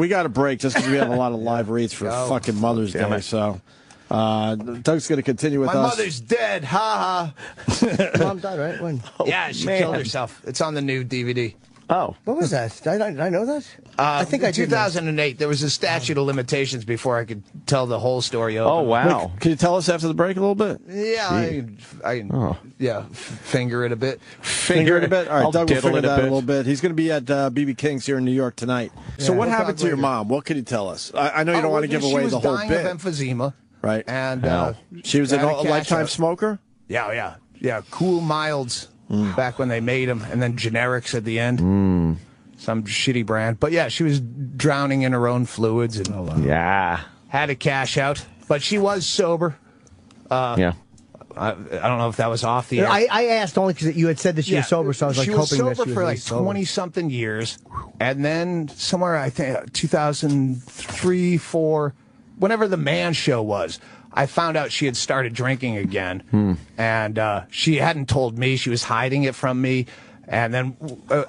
we got a break just because we have a lot of live reads for fucking Mother's Day. So Doug's going to continue with us. My mother's dead. Ha ha. Mom died, right? When? Yeah, she killed herself. It's on the new DVD. Oh. What was that? Did I know that? I think I did. 2008, there was a statute of limitations before I could tell the whole story over. Oh, wow. Wait, can you tell us after the break a little bit? Yeah, finger it a bit. Finger it a bit? All right, I'll Doug will diddle finger it a that a bit. little bit. He's going to be at B.B. King's here in New York tonight. So what happened to your mom? What could you tell us? I know you don't want to give away the whole bit. She was dying of emphysema. Right. And she was a lifetime smoker? Yeah. Cool Milds back when they made them, and then generics at the end. Some shitty brand. But yeah, she was drowning in her own fluids and had to cash out. But she was sober. I don't know if that was off the air. I asked only because you had said that she was sober, so I was like hoping that she was sober for like 20-something years. And then somewhere, I think, 2003, 2004, whenever the Man Show was, I found out she had started drinking again. And she hadn't told me. She was hiding it from me. And then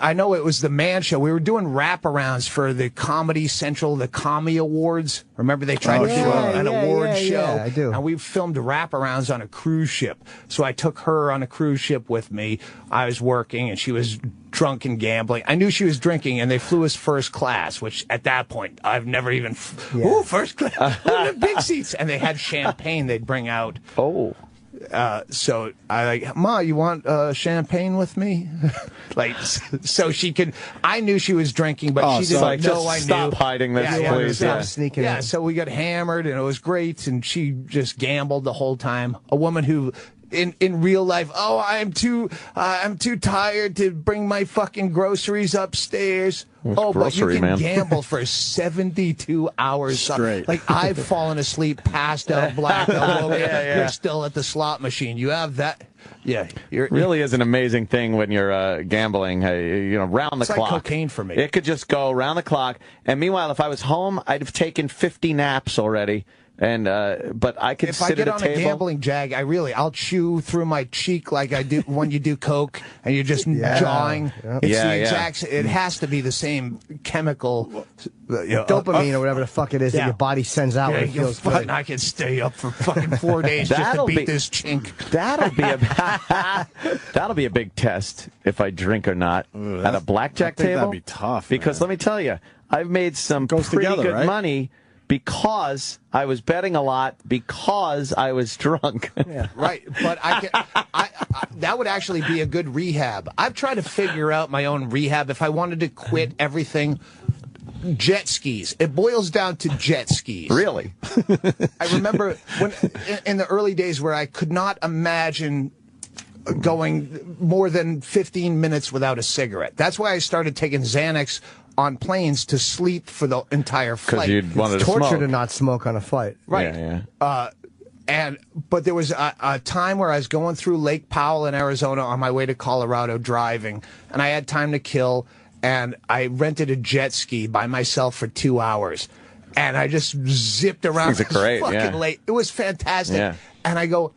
I know it was the Man Show. We were doing wraparounds for the Comedy Central, the Commie Awards. Remember they tried to do an award show? Yeah, I do. And we filmed wraparounds on a cruise ship. So I took her on a cruise ship with me. I was working, and she was drunk and gambling. I knew she was drinking, and they flew us first class, which at that point, I've never even... Ooh, first class. Ooh, the big seats. And they had champagne they'd bring out. Oh. So I like, Ma, you want champagne with me? Like, so she could. I knew she was drinking, but she didn't know I knew. Stop hiding this, please. Stop sneaking in. So we got hammered, and it was great, and she just gambled the whole time. A woman who, in real life, I'm too tired to bring my fucking groceries upstairs. But you can gamble for 72 hours straight. Like, I've fallen asleep, passed out, blacked out. You're still at the slot machine. You have that. Yeah, it really is an amazing thing when you're gambling. Round the clock. It's like cocaine for me. It could just go round the clock. And meanwhile, if I was home, I'd have taken 50 naps already. And but I could sit at a table. If I get on a gambling jag, I'll chew through my cheek like I do when you do coke, and you're just jawing. Yep. It's the exact. It has to be the same chemical, dopamine or whatever the fuck it is that your body sends out when it feels good. I can stay up for fucking 4 days just to beat this chink. That'll be a big test if I drink or not at a blackjack table. That'd be tough. Because let me tell you, I've made some pretty good money. Because I was betting a lot, because I was drunk. Right, but that would actually be a good rehab. I've tried to figure out my own rehab. If I wanted to quit everything, jet skis. It boils down to jet skis. Really? I remember when in the early days where I could not imagine going more than 15 minutes without a cigarette. That's why I started taking Xanax on planes to sleep for the entire flight. Because you'd wanted to torture smoke. to not smoke on a flight. Right. But there was a time where I was going through Lake Powell in Arizona on my way to Colorado driving, and I had time to kill, and I rented a jet ski by myself for 2 hours, and I just zipped around. Things are great, fucking late. It was fantastic. Yeah. And I go,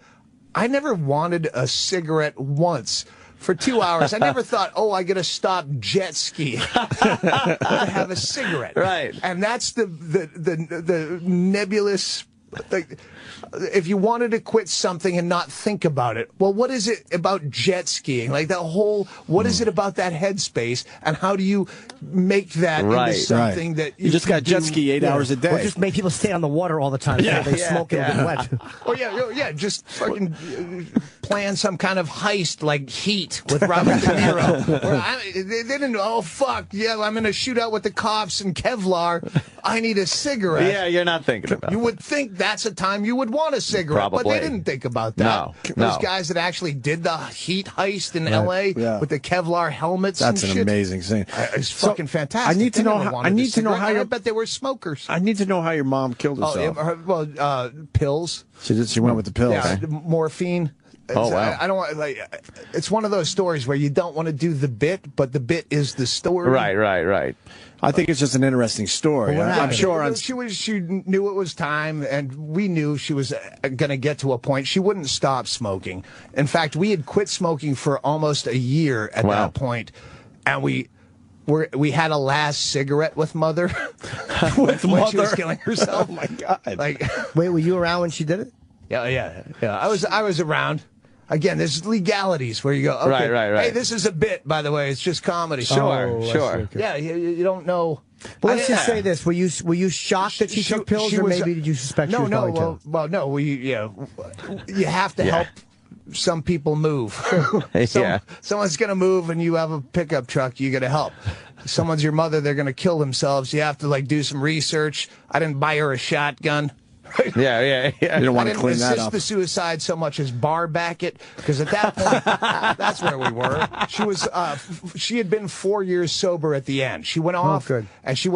I never wanted a cigarette once. For 2 hours, I never thought, I got to stop jet skiing to have a cigarette. Right. And that's the nebulous. If you wanted to quit something and not think about it, well, what is it about jet skiing? Like that whole, what is it about that headspace, and how do you make that into something that you just got jet ski 8 hours a day? Or just make people stay on the water all the time so they smoke and get wet. Or just fucking plan some kind of heist like Heat with Robert De Niro. They didn't, I'm in a shootout with the cops and Kevlar. I need a cigarette. Yeah, you're not thinking about it. You would think that's a time you would want a cigarette. Probably. But they didn't think about that. No. Those guys that actually did the Heat heist in L.A. with the Kevlar helmets That's and an shit. amazing scene. It's fucking fantastic. I need to know how I bet they were smokers. I need to know how your mom killed herself. Pills. She went with the pills. Yeah, morphine. Wow. I don't want it's one of those stories where you don't want to do the bit, but the bit is the story. Right. I think it's just an interesting story. I'm sure. She knew it was time, and we knew she was going to get to a point. She wouldn't stop smoking. In fact, we had quit smoking for almost a year at that point, and we had a last cigarette with Mother. With when mother. she was killing herself. Oh my God! Like, wait, were you around when she did it? yeah. I was around. Again, there's legalities where you go, okay, right. hey, this is a bit, by the way. It's just comedy. Sure. Okay. Yeah, you don't know. Well, let's just say this: were you shocked that she took pills, or maybe did you suspect she was going to? Well, no. You have to help some people move. Someone's going to move, and you have a pickup truck. You got to help. Someone's your mother. They're going to kill themselves. You have to do some research. I didn't buy her a shotgun. Yeah. You don't want to clean that I didn't up. assist the suicide so much as bar back it, because at that point, that's where we were. She had been 4 years sober at the end. She went off, and she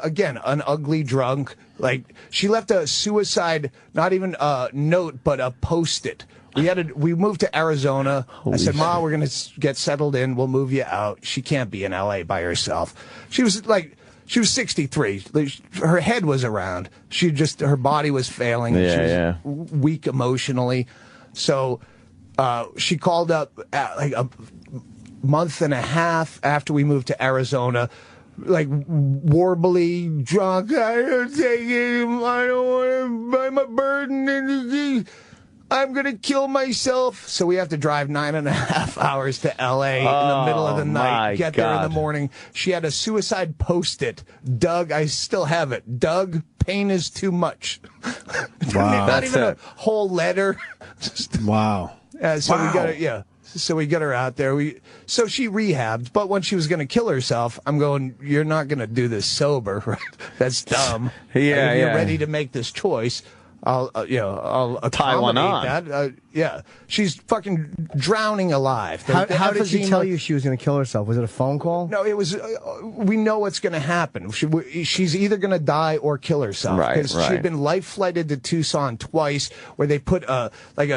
again, an ugly drunk. Like, she left a suicide, not even a note, but a Post-it. We moved to Arizona. I said, Ma, we're going to get settled in. We'll move you out. She can't be in L.A. by herself. She was 63. Her head was around. Her body was failing. She was weak emotionally. So she called up a month and a half after we moved to Arizona, warbly, drunk. I don't take it. I don't want to buy my burden. I'm going to kill myself. So we have to drive 9.5 hours to L.A. in the middle of the night, get there in the morning. She had a suicide Post-it. Doug, I still have it. Doug, pain is too much. Wow. Not even a whole letter. Wow. So we got her out there. So she rehabbed, but when she was going to kill herself, I'm going, you're not going to do this sober, right? That's dumb. If you're ready to make this choice, I'll tie one on. That. She's fucking drowning alive. How did she tell you she was going to kill herself? Was it a phone call? No, it was. We know what's going to happen. She's either going to die or kill herself. Because she'd been life flighted to Tucson twice, where they put a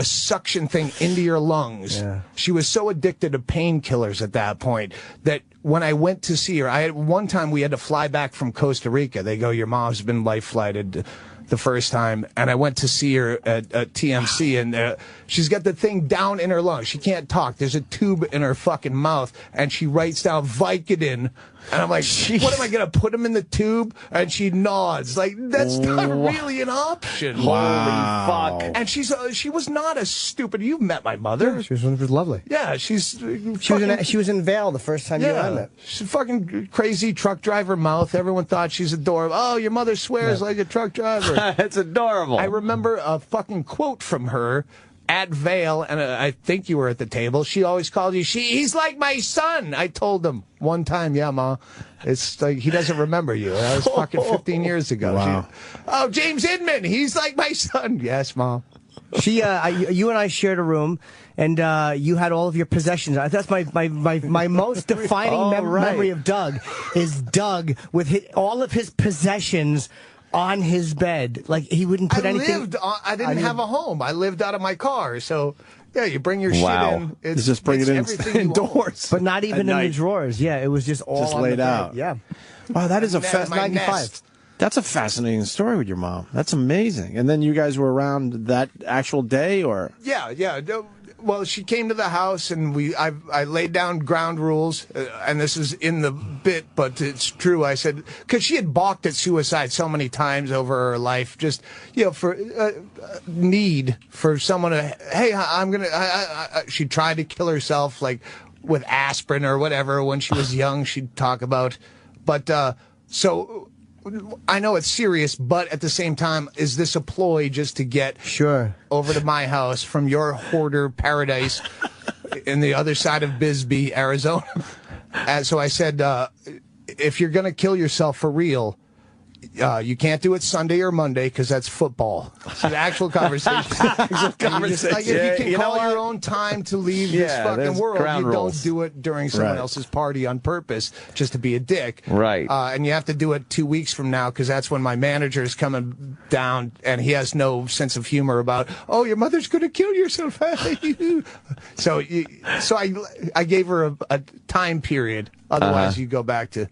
suction thing into your lungs. Yeah. She was so addicted to painkillers at that point that when I went to see her, one time we had to fly back from Costa Rica. They go, your mom's been life flighted the first time, and I went to see her at TMC, and she's got the thing down in her lungs. She can't talk. There's a tube in her fucking mouth, and she writes down Vicodin. And I'm like, what am I going to put him in the tube? And she nods. Like, that's not really an option. Wow. Holy fuck. And she was not a stupid. You've met my mother. Yeah, she was lovely. Yeah, she was in Vail the first time you and I met. She's a fucking crazy truck driver mouth. Everyone thought she's adorable. Oh, your mother swears like a truck driver. It's adorable. I remember a fucking quote from her at Vail, and I think you were at the table. She always called you, he's like my son. I told him one time, yeah, Ma, it's like he doesn't remember you. That was fucking 15 years ago. Wow. James Inman, he's like my son. Yes, Mom. You and I shared a room, and you had all of your possessions. That's my most defining memory of Doug is Doug with all of his possessions on his bed. Like, he wouldn't put anything. I didn't have a home. I lived out of my car. So, yeah, you bring your shit in. It's just bring it in indoors. But not even in the drawers. Yeah, it was just all just on laid the out. bed. Yeah. Wow, that is a 95. That's a fascinating story with your mom. That's amazing. And then you guys were around that actual day, or? Yeah. Well, she came to the house, and I laid down ground rules, and this is in the bit, but it's true. I said, because she had balked at suicide so many times over her life, just, for need for someone to, hey, she tried to kill herself, like, with aspirin or whatever. When she was young, she'd talk about, but, so I know it's serious, but at the same time, is this a ploy just to get over to my house from your hoarder paradise in the other side of Bisbee, Arizona? And so I said, if you're going to kill yourself for real, you can't do it Sunday or Monday because that's football. It's an actual conversation. If you can call your own time to leave this fucking world, you don't do it during someone else's party on purpose just to be a dick. Right. And you have to do it 2 weeks from now because that's when my manager is coming down and he has no sense of humor about, oh, your mother's going to kill yourself. So I gave her a time period. Otherwise, you go back to...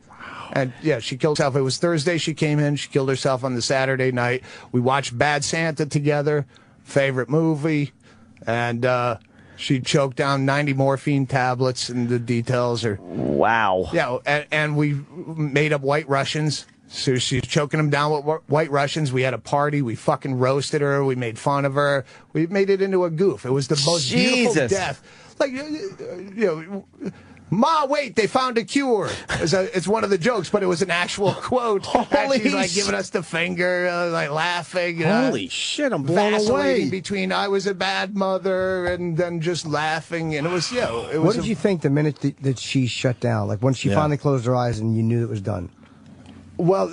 And, she killed herself. It was Thursday she came in. She killed herself on the Saturday night. We watched Bad Santa together, favorite movie. And she choked down 90 morphine tablets, and the details are... Wow. Yeah, and we made up White Russians. So she's choking him down with White Russians. We had a party. We fucking roasted her. We made fun of her. We made it into a goof. It was the most beautiful death. Like, Ma, wait, they found a cure. It's one of the jokes, but it was an actual quote. And she's like giving us the finger, like laughing. Holy shit, I'm blown away. Between I was a bad mother and then just laughing. And it was, What did you think the minute that she shut down? Like when she finally closed her eyes and you knew it was done? Well,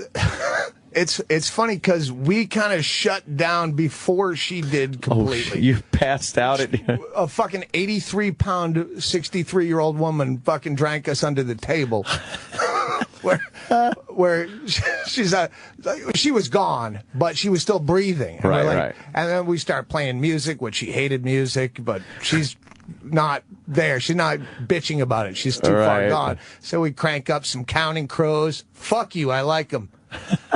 it's funny because we kind of shut down before she did completely. Oh, you passed out at a fucking 83-pound, 63-year-old woman fucking drank us under the table. where she was gone, but she was still breathing. And right. And then we start playing music, which she hated music, but she's not there. She's not bitching about it. She's too far gone. So we crank up some Counting Crows. Fuck you, I like them.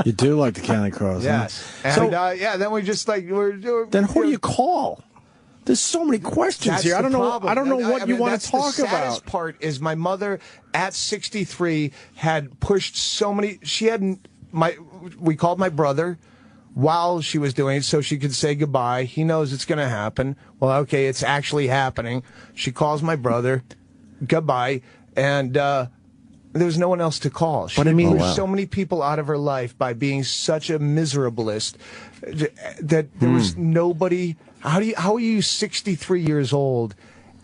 You do like the Counting Crows, yes. Huh? And then we just like then who do you call? There's so many questions here. I don't know what you want to talk about. The saddest part is my mother at 63 had pushed so many. We called my brother while she was doing it so she could say goodbye. He knows it's going to happen. Well, okay, it's actually happening. She calls my brother, goodbye, and there was no one else to call. She pushed so many people out of her life by being such a miserablist that there was nobody. How are you 63 years old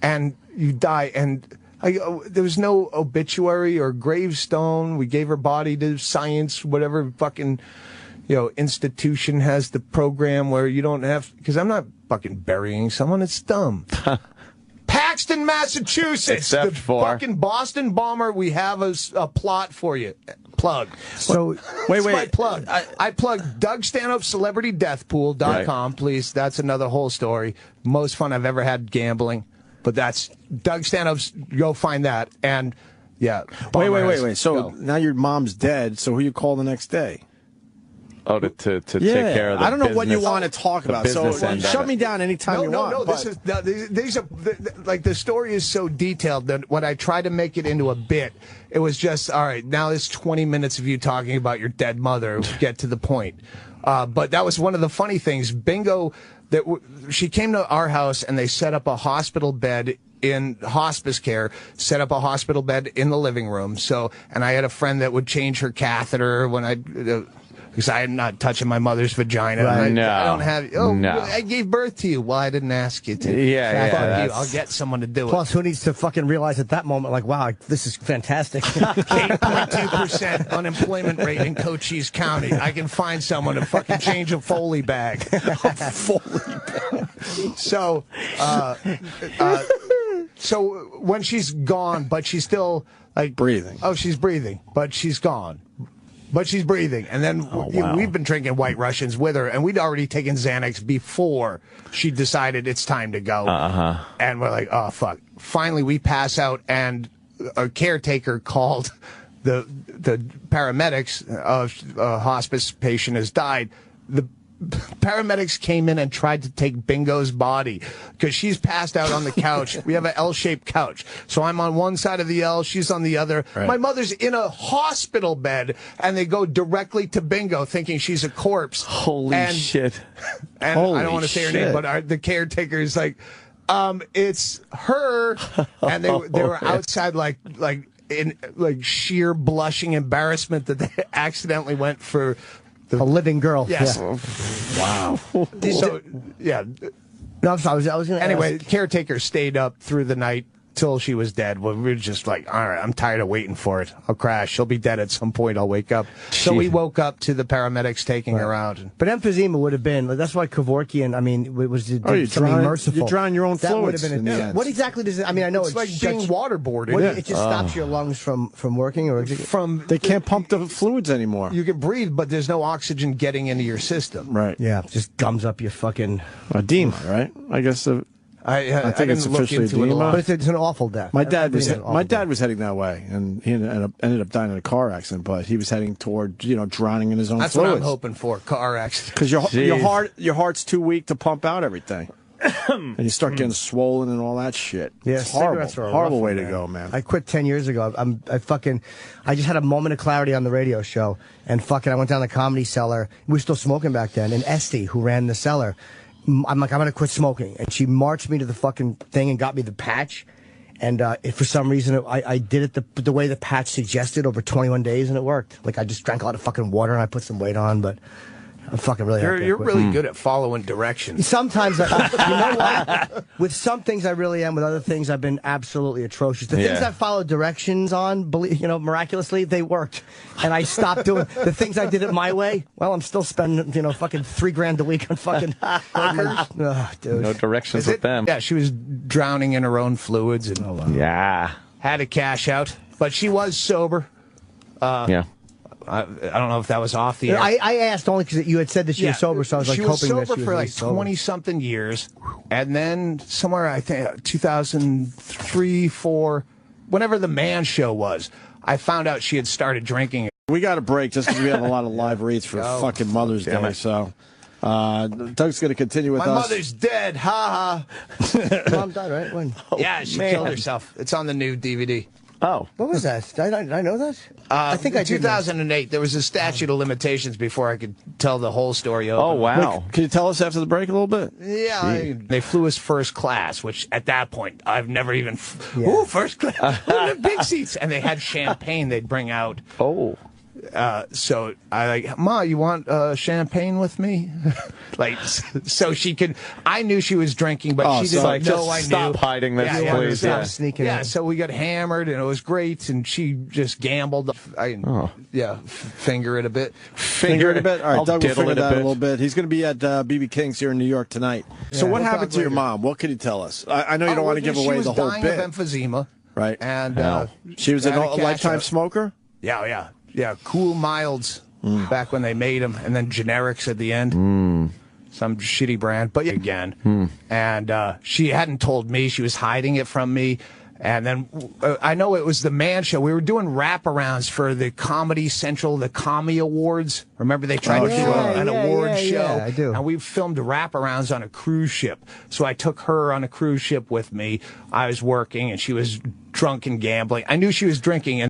and you die? And there was no obituary or gravestone. We gave her body to science, whatever fucking institution has the program where you don't have, because I'm not fucking burying someone. It's dumb. Paxton, Massachusetts. Except for fucking Boston bomber. We have a plot for you. Plug. So wait. My plug. I plugged Doug Stanhope CelebrityDeathPool.com. Please, that's another whole story. Most fun I've ever had gambling. But that's Doug Stanhope's. Go find that. And wait. So now your mom's dead. So who you call the next day? Oh, to take care of the I don't know business, what you want to talk about. So shut me down anytime you want. No, these are like the story is so detailed that when I try to make it into a bit, it was just all right. Now it's 20 minutes of you talking about your dead mother. Get to the point. But that was one of the funny things. Bingo, she came to our house and they set up a hospital bed in hospice care, set up a hospital bed in the living room. So, and I had a friend that would change her catheter when because I'm not touching my mother's vagina. Right. I don't have. I gave birth to you. Well, I didn't ask you to. Yeah. You. I'll get someone to do it. Plus, who needs to fucking realize at that moment, like, wow, this is fantastic. 8.2% unemployment rate in Cochise County. I can find someone to fucking change a Foley bag. So when she's gone, but she's still like breathing. Oh, she's breathing, but she's gone. But she's breathing. And then we've been drinking White Russians with her, and we'd already taken Xanax before she decided it's time to go. And we're like, oh, fuck. Finally, we pass out, and a caretaker called the paramedics. A hospice patient has died. The paramedics came in and tried to take Bingo's body because she's passed out on the couch. We have an L-shaped couch. So I'm on one side of the L, she's on the other. Right. My mother's in a hospital bed, and they go directly to Bingo thinking she's a corpse. Holy shit. And I don't want to say her name, but the caretaker is like, it's her. And they were outside in sheer blushing embarrassment that they accidentally went for a living girl. Yes. Yeah. Wow. So, yeah. No, I'm sorry. I was going to Anyway, caretaker stayed up through the night till she was dead. Well, we were just like, all right, I'm tired of waiting for it. I'll crash. She'll be dead at some point. I'll wake up. So we woke up to the paramedics taking her out. But emphysema would have been, that's why Kevorkian, I mean, was something merciful. You're drawing your own that fluids. Would have been what exactly does it, I mean, I know it's like being waterboarded. It just stops your lungs from working? Or they can't pump the fluids anymore. You can breathe, but there's no oxygen getting into your system. Right. Yeah, just gums up your fucking... edema, right? I guess... I think it's officially edema. But it's an awful death. My dad was heading that way, and he ended up dying in a car accident. But he was heading toward drowning in his own fluids. That's what I'm hoping for, car accident. Because your heart's too weak to pump out everything. and you start getting swollen and all that shit. Yeah, it's horrible. Horrible way to go, man. I quit 10 years ago. I just had a moment of clarity on the radio show, and I went down the Comedy Cellar. We were still smoking back then, and Esty, who ran the cellar, I'm like, I'm gonna quit smoking, and she marched me to the fucking thing and got me the patch. And for some reason, I did it the way the patch suggested over 21 days, and it worked. Like, I just drank a lot of fucking water, and I put some weight on, but I'm fucking really You're really good at following directions. Sometimes, you know what? With some things I really am. With other things, I've been absolutely atrocious. The things I followed directions on, miraculously, they worked. And I stopped doing the things I did it my way. Well, I'm still spending, fucking $3,000 a week on fucking burgers. Oh, dude. No directions with them. Yeah, she was drowning in her own fluids and yeah, had to cash out. But she was sober. Yeah. I don't know if that was off the air. I asked only because you had said that she was sober, so I was like hoping that she was sober for like 20-something years, and then somewhere I think 2003, 4, whenever the Man Show was, I found out she had started drinking. We got a break just because we have a lot of live reads for fucking Mother's Day. So Doug's going to continue with us. My mother's dead. Ha ha. Mom died, right? When? Yeah, she killed herself. It's on the new DVD. Oh. What was that? Did I know that? I think I did. 2008, there was a statute of limitations before I could tell the whole story over. Oh, wow. Wait, can you tell us after the break a little bit? Yeah. They flew us first class, which at that point, I've never even... Ooh, first class. Ooh, big seats. And they had champagne they'd bring out. Oh. So I like, Ma, you want champagne with me? Like, so she could. I knew she was drinking, but she didn't like, know I knew. Stop hiding this, please. Stop sneaking in. So we got hammered, and it was great, and she just gambled. Finger it a bit. Finger it a bit? All right, Doug will figure that out a little bit. He's going to be at BB King's here in New York tonight. So what happened to your mom? What can you tell us? I know you don't want to give away the whole bit. She was dying of emphysema. Right. And she was a lifetime smoker? Yeah, Cool Milds back when they made them, and then generics at the end. Some shitty brand, but again. And she hadn't told me. She was hiding it from me. And then I know it was the Man Show. We were doing wraparounds for the Comedy Central, the Commie Awards. Remember they tried to do an award show? Yeah, I do. And we filmed wraparounds on a cruise ship. So I took her on a cruise ship with me. I was working, and she was drunk and gambling. I knew she was drinking. And